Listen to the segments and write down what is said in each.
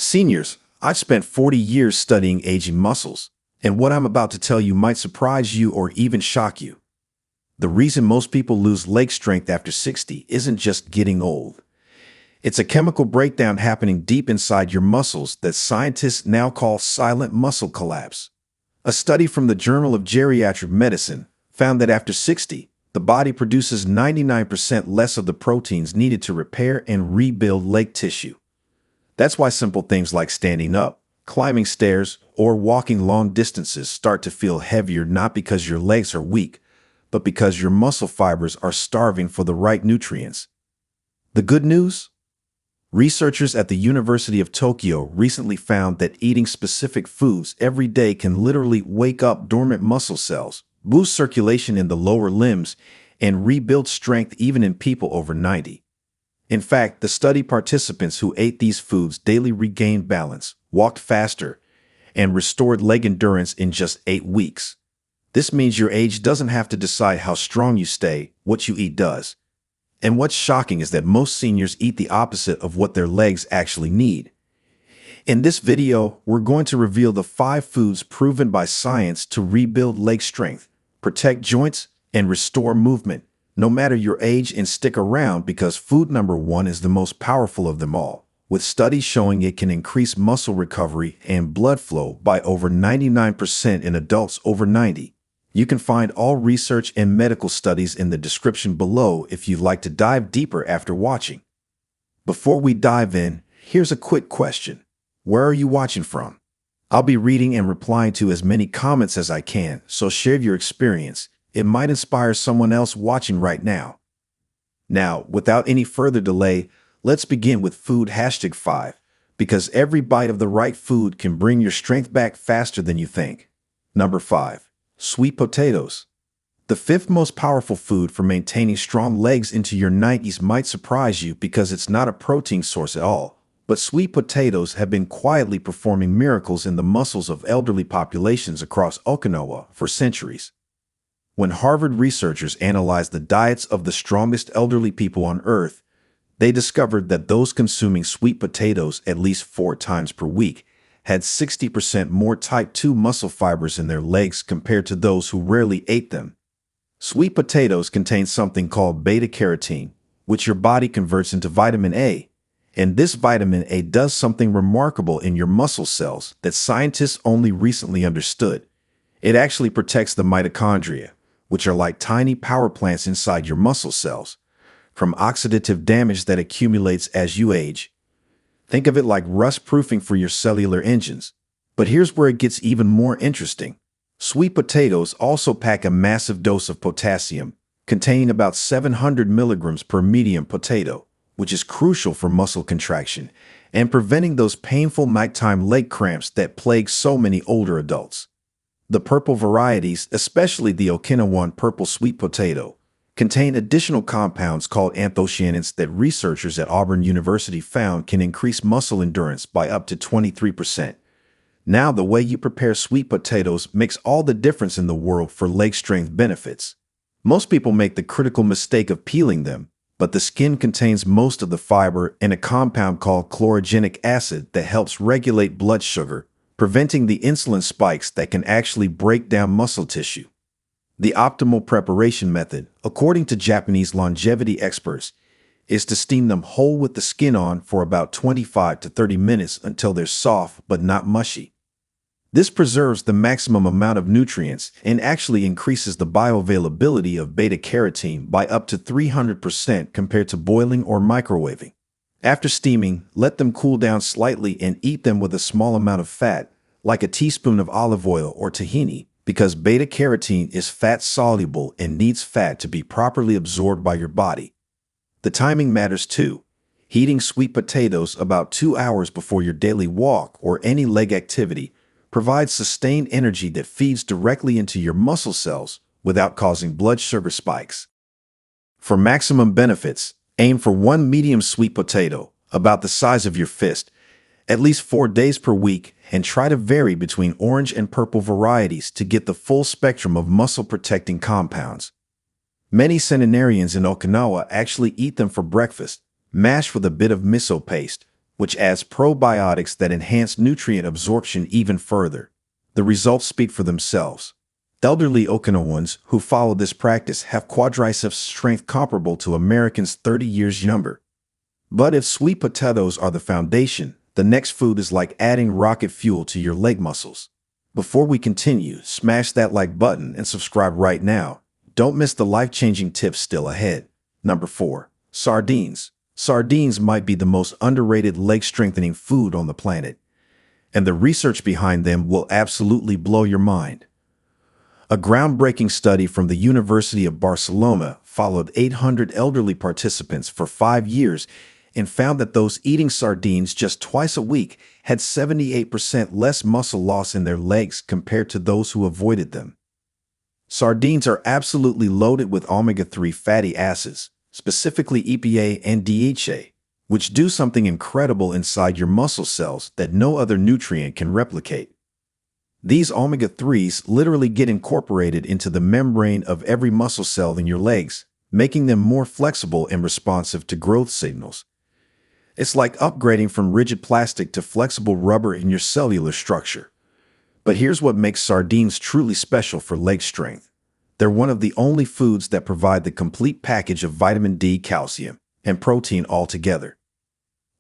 Seniors, I've spent 40 years studying aging muscles, and what I'm about to tell you might surprise you or even shock you. The reason most people lose leg strength after 60 isn't just getting old. It's a chemical breakdown happening deep inside your muscles that scientists now call silent muscle collapse. A study from the Journal of Geriatric Medicine found that after 60, the body produces 99% less of the proteins needed to repair and rebuild leg tissue. That's why simple things like standing up, climbing stairs, or walking long distances start to feel heavier, not because your legs are weak, but because your muscle fibers are starving for the right nutrients. The good news? Researchers at the University of Tokyo recently found that eating specific foods every day can literally wake up dormant muscle cells, boost circulation in the lower limbs, and rebuild strength even in people over 90. In fact, the study participants who ate these foods daily regained balance, walked faster, and restored leg endurance in just 8 weeks. This means your age doesn't have to decide how strong you stay, what you eat does. And what's shocking is that most seniors eat the opposite of what their legs actually need. In this video, we're going to reveal the 5 foods proven by science to rebuild leg strength, protect joints, and restore movement, no matter your age, and stick around because food number 1 is the most powerful of them all, with studies showing it can increase muscle recovery and blood flow by over 99% in adults over 90. You can find all research and medical studies in the description below if you'd like to dive deeper after watching. Before we dive in, here's a quick question. Where are you watching from? I'll be reading and replying to as many comments as I can, so share your experience. It might inspire someone else watching right now. Now, without any further delay, let's begin with food #5, because every bite of the right food can bring your strength back faster than you think. Number 5. Sweet potatoes. The 5th most powerful food for maintaining strong legs into your 90s might surprise you because it's not a protein source at all, but sweet potatoes have been quietly performing miracles in the muscles of elderly populations across Okinawa for centuries. When Harvard researchers analyzed the diets of the strongest elderly people on Earth, they discovered that those consuming sweet potatoes at least 4 times per week had 60% more type 2 muscle fibers in their legs compared to those who rarely ate them. Sweet potatoes contain something called beta-carotene, which your body converts into vitamin A. And this vitamin A does something remarkable in your muscle cells that scientists only recently understood. It actually protects the mitochondria, which are like tiny power plants inside your muscle cells, from oxidative damage that accumulates as you age. Think of it like rust-proofing for your cellular engines. But here's where it gets even more interesting. Sweet potatoes also pack a massive dose of potassium, containing about 700 milligrams per medium potato, which is crucial for muscle contraction and preventing those painful nighttime leg cramps that plague so many older adults. The purple varieties, especially the Okinawan purple sweet potato, contain additional compounds called anthocyanins that researchers at Auburn University found can increase muscle endurance by up to 23%. Now, the way you prepare sweet potatoes makes all the difference in the world for leg strength benefits. Most people make the critical mistake of peeling them, but the skin contains most of the fiber and a compound called chlorogenic acid that helps regulate blood sugar, preventing the insulin spikes that can actually break down muscle tissue. The optimal preparation method, according to Japanese longevity experts, is to steam them whole with the skin on for about 25 to 30 minutes until they're soft but not mushy. This preserves the maximum amount of nutrients and actually increases the bioavailability of beta-carotene by up to 300% compared to boiling or microwaving. After steaming, let them cool down slightly and eat them with a small amount of fat, like a teaspoon of olive oil or tahini, because beta-carotene is fat-soluble and needs fat to be properly absorbed by your body. The timing matters too. Heating sweet potatoes about 2 hours before your daily walk or any leg activity provides sustained energy that feeds directly into your muscle cells without causing blood sugar spikes. For maximum benefits, aim for 1 medium sweet potato, about the size of your fist, at least 4 days per week, and try to vary between orange and purple varieties to get the full spectrum of muscle-protecting compounds. Many centenarians in Okinawa actually eat them for breakfast, mashed with a bit of miso paste, which adds probiotics that enhance nutrient absorption even further. The results speak for themselves. Elderly Okinawans who follow this practice have quadriceps strength comparable to Americans 30 years younger. But if sweet potatoes are the foundation, the next food is like adding rocket fuel to your leg muscles. Before we continue, smash that like button and subscribe right now. Don't miss the life-changing tips still ahead. Number 4. Sardines. Sardines might be the most underrated leg-strengthening food on the planet, and the research behind them will absolutely blow your mind. A groundbreaking study from the University of Barcelona followed 800 elderly participants for 5 years and found that those eating sardines just twice a week had 78% less muscle loss in their legs compared to those who avoided them. Sardines are absolutely loaded with omega-3 fatty acids, specifically EPA and DHA, which do something incredible inside your muscle cells that no other nutrient can replicate. These omega-3s literally get incorporated into the membrane of every muscle cell in your legs, making them more flexible and responsive to growth signals. It's like upgrading from rigid plastic to flexible rubber in your cellular structure. But here's what makes sardines truly special for leg strength. They're one of the only foods that provide the complete package of vitamin D, calcium, and protein all together.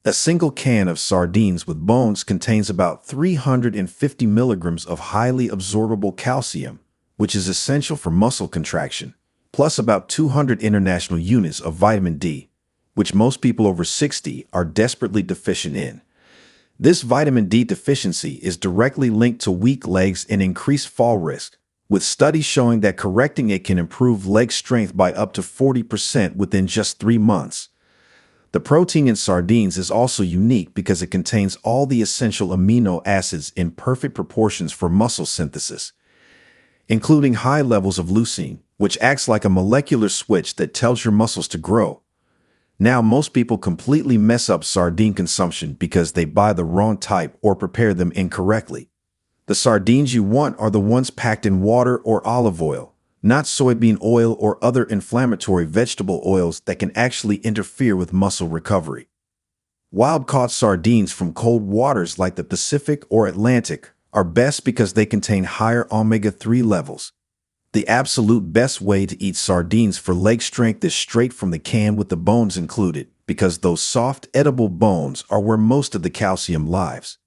A single can of sardines with bones contains about 350 milligrams of highly absorbable calcium, which is essential for muscle contraction, plus about 200 international units of vitamin D, which most people over 60 are desperately deficient in. This vitamin D deficiency is directly linked to weak legs and increased fall risk, with studies showing that correcting it can improve leg strength by up to 40% within just 3 months. The protein in sardines is also unique because it contains all the essential amino acids in perfect proportions for muscle synthesis, including high levels of leucine, which acts like a molecular switch that tells your muscles to grow. Now, most people completely mess up sardine consumption because they buy the wrong type or prepare them incorrectly. The sardines you want are the ones packed in water or olive oil, not soybean oil or other inflammatory vegetable oils that can actually interfere with muscle recovery. Wild-caught sardines from cold waters like the Pacific or Atlantic are best because they contain higher omega-3 levels. The absolute best way to eat sardines for leg strength is straight from the can with the bones included, because those soft, edible bones are where most of the calcium lives.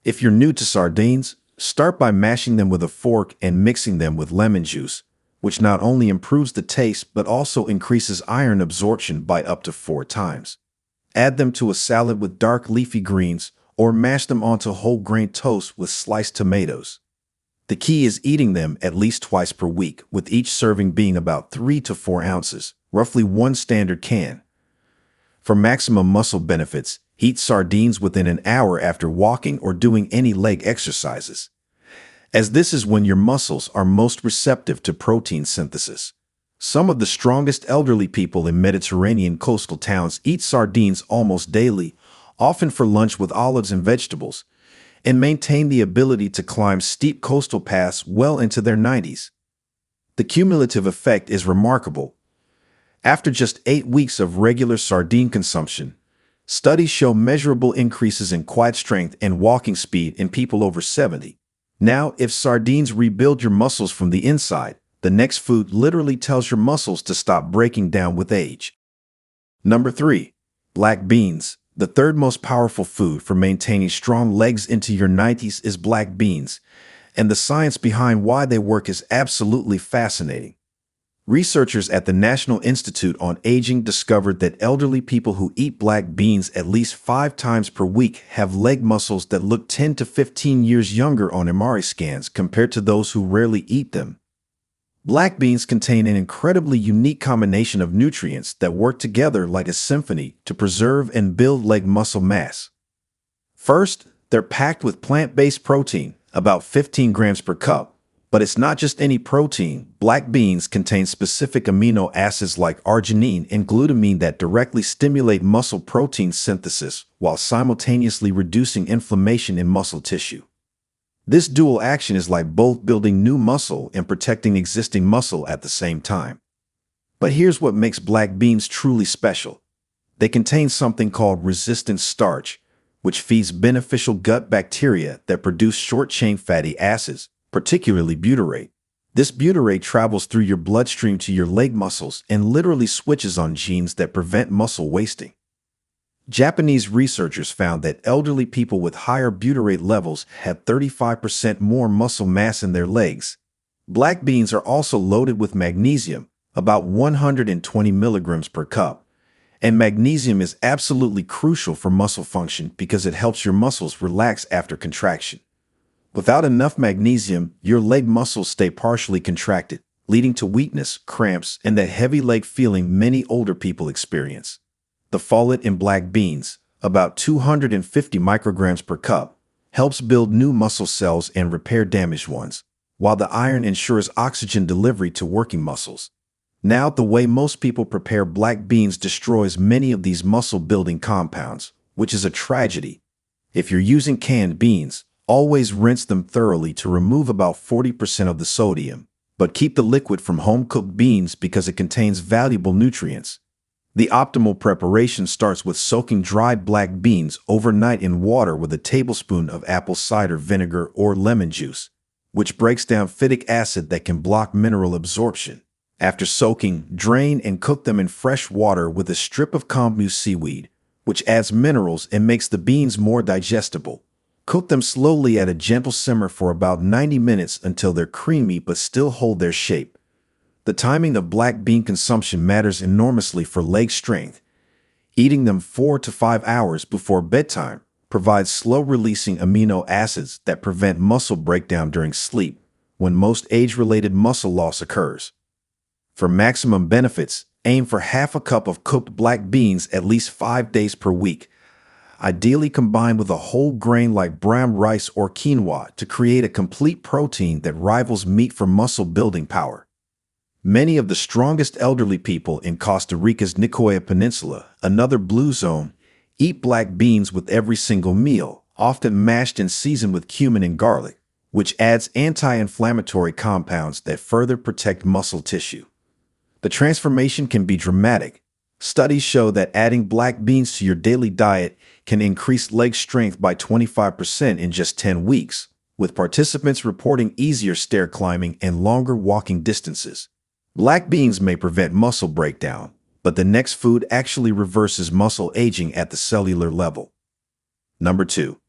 If you're new to sardines, start by mashing them with a fork and mixing them with lemon juice, which not only improves the taste but also increases iron absorption by up to 4 times. Add them to a salad with dark leafy greens or mash them onto whole grain toast with sliced tomatoes. The key is eating them at least twice per week, with each serving being about 3 to 4 ounces, roughly 1 standard can. For maximum muscle benefits, eat sardines within an hour after walking or doing any leg exercises, as this is when your muscles are most receptive to protein synthesis. Some of the strongest elderly people in Mediterranean coastal towns eat sardines almost daily, often for lunch with olives and vegetables, and maintain the ability to climb steep coastal paths well into their 90s. The cumulative effect is remarkable. After just 8 weeks of regular sardine consumption, studies show measurable increases in quad strength and walking speed in people over 70. Now, if sardines rebuild your muscles from the inside, the next food literally tells your muscles to stop breaking down with age. Number 3. Black beans. The third most powerful food for maintaining strong legs into your 90s is black beans, and the science behind why they work is absolutely fascinating. Researchers at the National Institute on Aging discovered that elderly people who eat black beans at least 5 times per week have leg muscles that look 10 to 15 years younger on MRI scans compared to those who rarely eat them. Black beans contain an incredibly unique combination of nutrients that work together like a symphony to preserve and build leg muscle mass. First, they're packed with plant-based protein, about 15 grams per cup. But it's not just any protein. Black beans contain specific amino acids like arginine and glutamine that directly stimulate muscle protein synthesis while simultaneously reducing inflammation in muscle tissue. This dual action is like both building new muscle and protecting existing muscle at the same time. But here's what makes black beans truly special. They contain something called resistant starch, which feeds beneficial gut bacteria that produce short-chain fatty acids, particularly butyrate. This butyrate travels through your bloodstream to your leg muscles and literally switches on genes that prevent muscle wasting. Japanese researchers found that elderly people with higher butyrate levels have 35% more muscle mass in their legs. Black beans are also loaded with magnesium, about 120 milligrams per cup. And magnesium is absolutely crucial for muscle function because it helps your muscles relax after contraction. Without enough magnesium, your leg muscles stay partially contracted, leading to weakness, cramps, and that heavy leg feeling many older people experience. The folate in black beans, about 250 micrograms per cup, helps build new muscle cells and repair damaged ones, while the iron ensures oxygen delivery to working muscles. Now, the way most people prepare black beans destroys many of these muscle-building compounds, which is a tragedy. If you're using canned beans, always rinse them thoroughly to remove about 40% of the sodium, but keep the liquid from home-cooked beans because it contains valuable nutrients. The optimal preparation starts with soaking dried black beans overnight in water with a tablespoon of apple cider vinegar or lemon juice, which breaks down phytic acid that can block mineral absorption. After soaking, drain and cook them in fresh water with a strip of kombu seaweed, which adds minerals and makes the beans more digestible. Cook them slowly at a gentle simmer for about 90 minutes until they're creamy but still hold their shape. The timing of black bean consumption matters enormously for leg strength. Eating them 4 to 5 hours before bedtime provides slow-releasing amino acids that prevent muscle breakdown during sleep, when most age-related muscle loss occurs. For maximum benefits, aim for half a cup of cooked black beans at least 5 days per week, ideally combined with a whole grain like brown rice or quinoa to create a complete protein that rivals meat for muscle building power. Many of the strongest elderly people in Costa Rica's Nicoya Peninsula, another blue zone, eat black beans with every single meal, often mashed and seasoned with cumin and garlic, which adds anti-inflammatory compounds that further protect muscle tissue. The transformation can be dramatic. Studies show that adding black beans to your daily diet can increase leg strength by 25% in just 10 weeks, with participants reporting easier stair climbing and longer walking distances. Black beans may prevent muscle breakdown, but the next food actually reverses muscle aging at the cellular level. Number 2.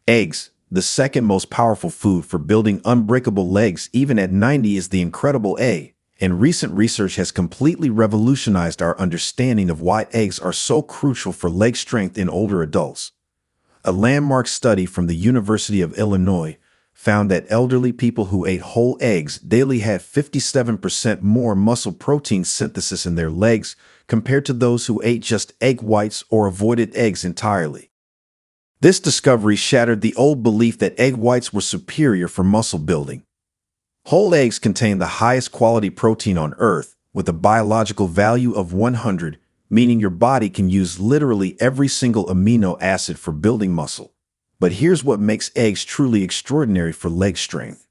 Eggs. The second most powerful food for building unbreakable legs even at 90 is the incredible egg, and recent research has completely revolutionized our understanding of why eggs are so crucial for leg strength in older adults. A landmark study from the University of Illinois found that elderly people who ate whole eggs daily had 57% more muscle protein synthesis in their legs compared to those who ate just egg whites or avoided eggs entirely. This discovery shattered the old belief that egg whites were superior for muscle building. Whole eggs contain the highest quality protein on Earth, with a biological value of 100, meaning your body can use literally every single amino acid for building muscle. But here's what makes eggs truly extraordinary for leg strength.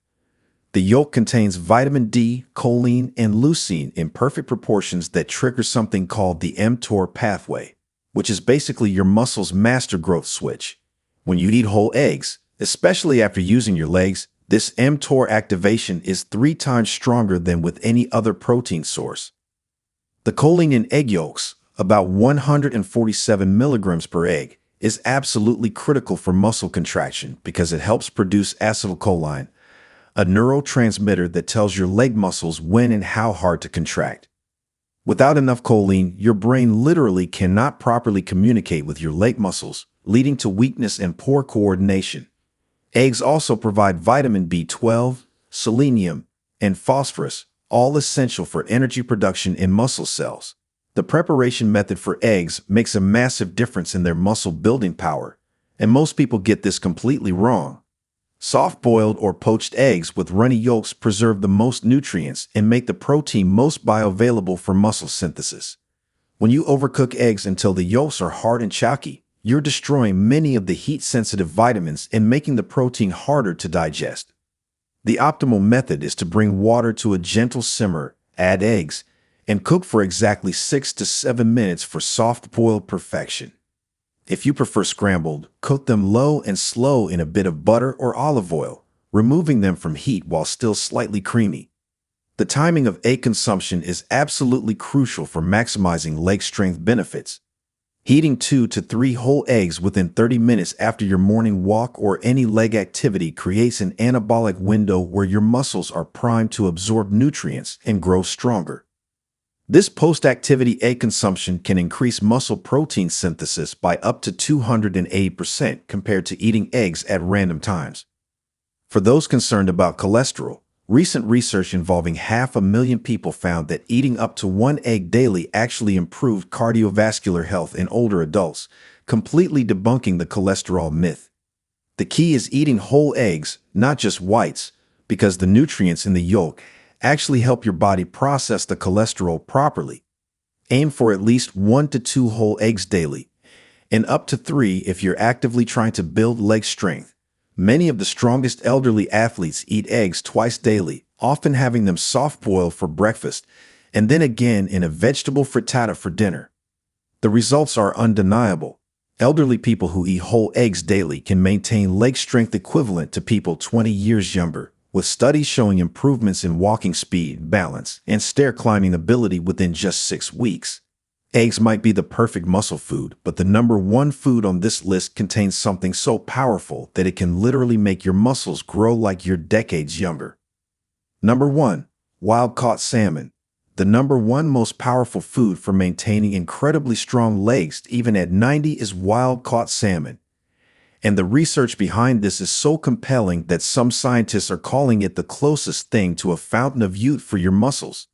The yolk contains vitamin D, choline, and leucine in perfect proportions that trigger something called the mTOR pathway, which is basically your muscle's master growth switch. When you eat whole eggs, especially after using your legs, this mTOR activation is 3 times stronger than with any other protein source. The choline in egg yolks, about 147 milligrams per egg, is absolutely critical for muscle contraction because it helps produce acetylcholine, a neurotransmitter that tells your leg muscles when and how hard to contract. Without enough choline, your brain literally cannot properly communicate with your leg muscles, leading to weakness and poor coordination. Eggs also provide vitamin B12, selenium, and phosphorus, all essential for energy production in muscle cells. The preparation method for eggs makes a massive difference in their muscle building power, and most people get this completely wrong. Soft-boiled or poached eggs with runny yolks preserve the most nutrients and make the protein most bioavailable for muscle synthesis. When you overcook eggs until the yolks are hard and chalky, you're destroying many of the heat-sensitive vitamins and making the protein harder to digest. The optimal method is to bring water to a gentle simmer, add eggs, and cook for exactly 6 to 7 minutes for soft-boiled perfection. If you prefer scrambled, cook them low and slow in a bit of butter or olive oil, removing them from heat while still slightly creamy. The timing of egg consumption is absolutely crucial for maximizing leg strength benefits. Heating 2 to 3 whole eggs within 30 minutes after your morning walk or any leg activity creates an anabolic window where your muscles are primed to absorb nutrients and grow stronger. This post-activity egg consumption can increase muscle protein synthesis by up to 280% compared to eating eggs at random times. For those concerned about cholesterol, recent research involving 500,000 people found that eating up to 1 egg daily actually improved cardiovascular health in older adults, completely debunking the cholesterol myth. The key is eating whole eggs, not just whites, because the nutrients in the yolk actually help your body process the cholesterol properly. Aim for at least 1 to 2 whole eggs daily, and up to 3 if you're actively trying to build leg strength. Many of the strongest elderly athletes eat eggs twice daily, often having them soft-boiled for breakfast and then again in a vegetable frittata for dinner. The results are undeniable. Elderly people who eat whole eggs daily can maintain leg strength equivalent to people 20 years younger, with studies showing improvements in walking speed, balance, and stair climbing ability within just 6 weeks. Eggs might be the perfect muscle food, but the number 1 food on this list contains something so powerful that it can literally make your muscles grow like you're decades younger. Number 1. Wild-caught salmon. The number 1 most powerful food for maintaining incredibly strong legs even at 90 is wild-caught salmon. And the research behind this is so compelling that some scientists are calling it the closest thing to a fountain of youth for your muscles.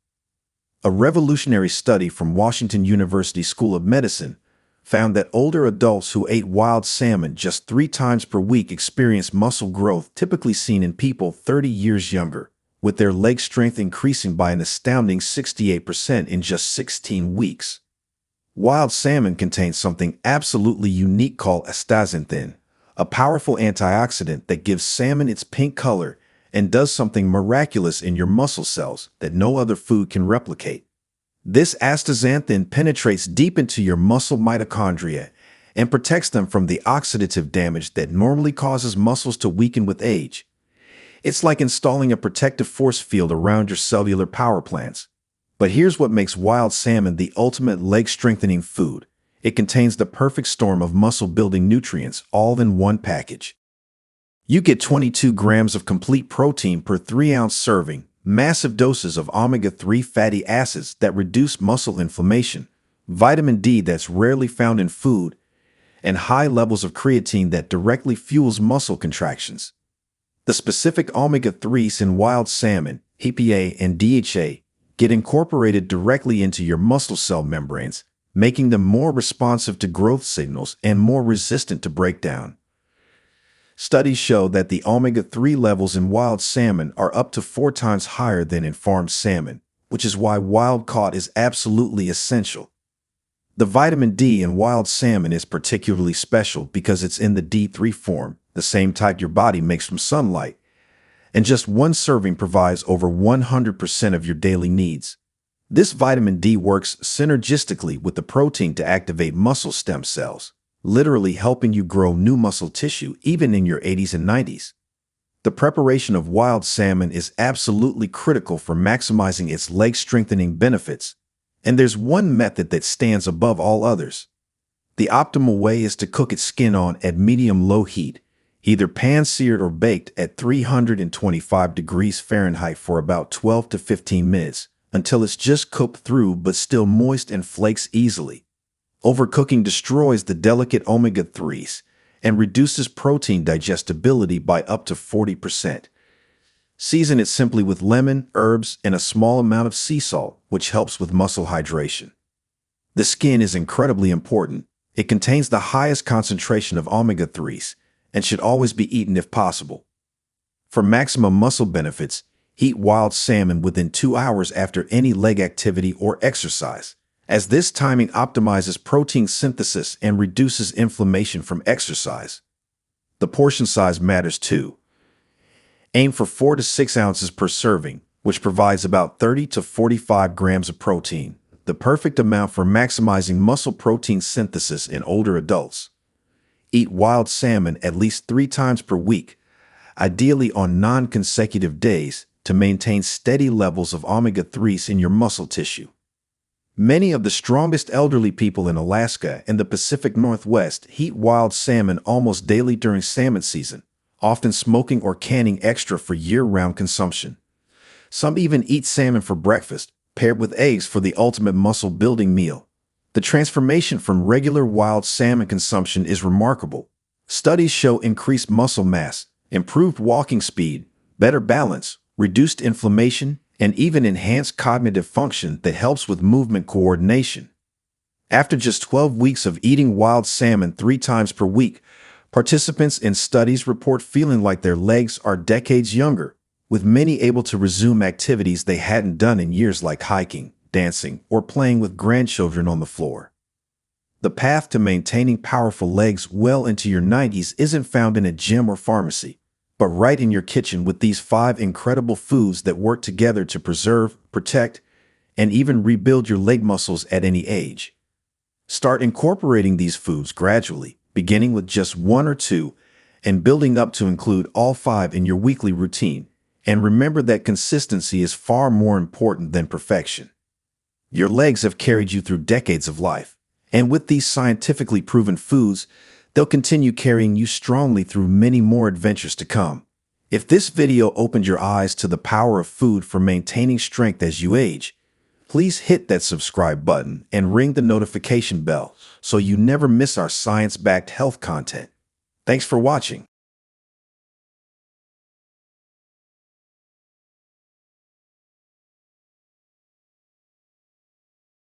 A revolutionary study from Washington University School of Medicine found that older adults who ate wild salmon just 3 times per week experienced muscle growth typically seen in people 30 years younger, with their leg strength increasing by an astounding 68% in just 16 weeks. Wild salmon contains something absolutely unique called astaxanthin, a powerful antioxidant that gives salmon its pink color and does something miraculous in your muscle cells that no other food can replicate. This astaxanthin penetrates deep into your muscle mitochondria and protects them from the oxidative damage that normally causes muscles to weaken with age. It's like installing a protective force field around your cellular power plants. But here's what makes wild salmon the ultimate leg-strengthening food. It contains the perfect storm of muscle-building nutrients all in one package. You get 22 grams of complete protein per 3-ounce serving, massive doses of omega-3 fatty acids that reduce muscle inflammation, vitamin D that's rarely found in food, and high levels of creatine that directly fuels muscle contractions. The specific omega-3s in wild salmon, EPA and DHA, get incorporated directly into your muscle cell membranes, making them more responsive to growth signals and more resistant to breakdown. Studies show that the omega-3 levels in wild salmon are up to 4 times higher than in farmed salmon, which is why wild-caught is absolutely essential. The vitamin D in wild salmon is particularly special because it's in the D3 form, the same type your body makes from sunlight, and just 1 serving provides over 100% of your daily needs. This vitamin D works synergistically with the protein to activate muscle stem cells, literally helping you grow new muscle tissue even in your 80s and 90s. The preparation of wild salmon is absolutely critical for maximizing its leg-strengthening benefits, and there's one method that stands above all others. The optimal way is to cook its skin on at medium-low heat, either pan-seared or baked at 325 degrees Fahrenheit for about 12 to 15 minutes, until it's just cooked through but still moist and flakes easily. Overcooking destroys the delicate omega-3s and reduces protein digestibility by up to 40%. Season it simply with lemon, herbs, and a small amount of sea salt, which helps with muscle hydration. The skin is incredibly important. It contains the highest concentration of omega-3s and should always be eaten if possible. For maximum muscle benefits, eat wild salmon within 2 hours after any leg activity or exercise, as this timing optimizes protein synthesis and reduces inflammation from exercise. The portion size matters too. Aim for 4 to 6 ounces per serving, which provides about 30 to 45 grams of protein, the perfect amount for maximizing muscle protein synthesis in older adults. Eat wild salmon at least 3 times per week, ideally on non-consecutive days, to maintain steady levels of omega-3s in your muscle tissue. Many of the strongest elderly people in Alaska and the Pacific Northwest eat wild salmon almost daily during salmon season, often smoking or canning extra for year-round consumption. Some even eat salmon for breakfast, paired with eggs for the ultimate muscle-building meal. The transformation from regular wild salmon consumption is remarkable. Studies show increased muscle mass, improved walking speed, better balance, reduced inflammation, and even enhanced cognitive function that helps with movement coordination. After just 12 weeks of eating wild salmon 3 times per week, participants in studies report feeling like their legs are decades younger, with many able to resume activities they hadn't done in years like hiking, dancing, or playing with grandchildren on the floor. The path to maintaining powerful legs well into your 90s isn't found in a gym or pharmacy, but right in your kitchen with these 5 incredible foods that work together to preserve, protect, and even rebuild your leg muscles at any age. Start incorporating these foods gradually, beginning with just 1 or 2, and building up to include all 5 in your weekly routine. And remember that consistency is far more important than perfection. Your legs have carried you through decades of life, and with these scientifically proven foods, they'll continue carrying you strongly through many more adventures to come. If this video opened your eyes to the power of food for maintaining strength as you age, please hit that subscribe button and ring the notification bell so you never miss our science-backed health content. Thanks for watching.